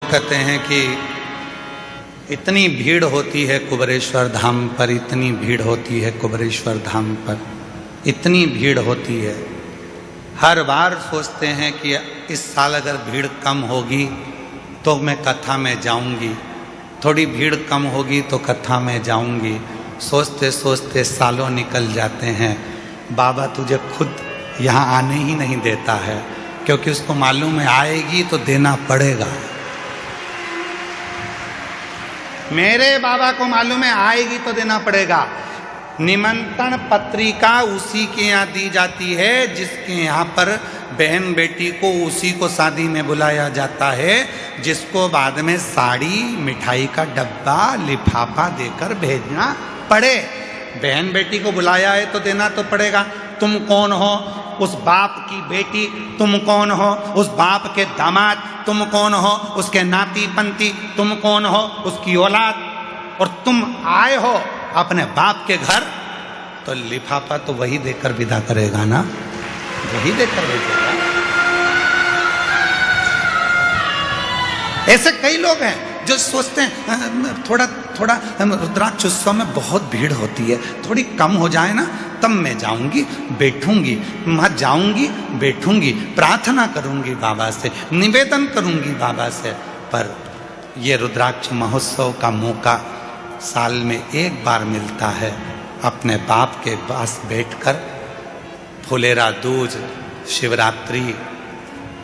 लोग कहते हैं कि इतनी भीड़ होती है कुबेरेश्वर धाम पर, इतनी भीड़ होती है कुबेरेश्वर धाम पर, इतनी भीड़ होती है। हर बार सोचते हैं कि इस साल अगर भीड़ कम होगी तो मैं कथा में जाऊंगी, थोड़ी भीड़ कम होगी तो कथा में जाऊंगी। सोचते सोचते सालों निकल जाते हैं। बाबा तुझे खुद यहाँ आने ही नहीं देता है, क्योंकि उसको मालूम है आएगी तो देना पड़ेगा। मेरे बाबा को मालूम है आएगी तो देना पड़ेगा। निमंत्रण पत्रिका उसी के यहाँ दी जाती है जिसके यहाँ पर बहन बेटी को उसी को शादी में बुलाया जाता है, जिसको बाद में साड़ी, मिठाई का डब्बा, लिफाफा देकर भेजना पड़े। बहन बेटी को बुलाया है तो देना तो पड़ेगा। तुम कौन हो? उस बाप की बेटी। तुम कौन हो? उस बाप के दामाद। तुम कौन हो? उसके नाती पंती। तुम कौन हो? उसकी औलाद। और तुम आए हो अपने बाप के घर, तो लिफाफा तो वही देकर विदा करेगा ना, वही देकर भेजेगा। ऐसे कई लोग हैं जो सोचते हैं थोड़ा थोड़ा रुद्राक्ष उत्सव में बहुत भीड़ होती है, थोड़ी कम हो जाए ना तब मैं जाऊंगी, बैठूंगी, वहां जाऊंगी, बैठूंगी, प्रार्थना करूंगी बाबा से, निवेदन करूंगी बाबा से। पर ये रुद्राक्ष महोत्सव का मौका साल में एक बार मिलता है। अपने बाप के पास बैठकर फुलेरा दूज, शिवरात्रि,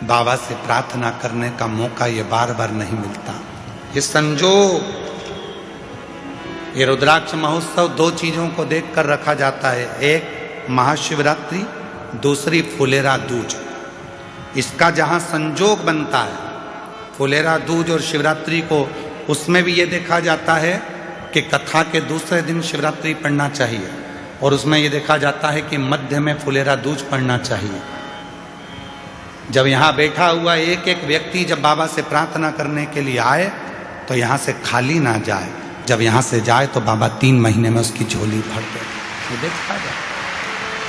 बाबा से प्रार्थना करने का मौका ये बार बार नहीं मिलता। ये संजोग, ये रुद्राक्ष महोत्सव दो चीज़ों को देखकर रखा जाता है, एक महाशिवरात्रि, दूसरी फुलेरा दूज। इसका जहाँ संजोग बनता है फुलेरा दूज और शिवरात्रि को, उसमें भी ये देखा जाता है कि कथा के दूसरे दिन शिवरात्रि पढ़ना चाहिए, और उसमें ये देखा जाता है कि मध्य में फुलेरा दूज पढ़ना चाहिए। जब यहाँ बैठा हुआ एक एक व्यक्ति जब बाबा से प्रार्थना करने के लिए आए तो यहाँ से खाली ना जाए। जब यहाँ से जाए तो बाबा 3 महीने में उसकी झोली भर दे, ये देखा जाए।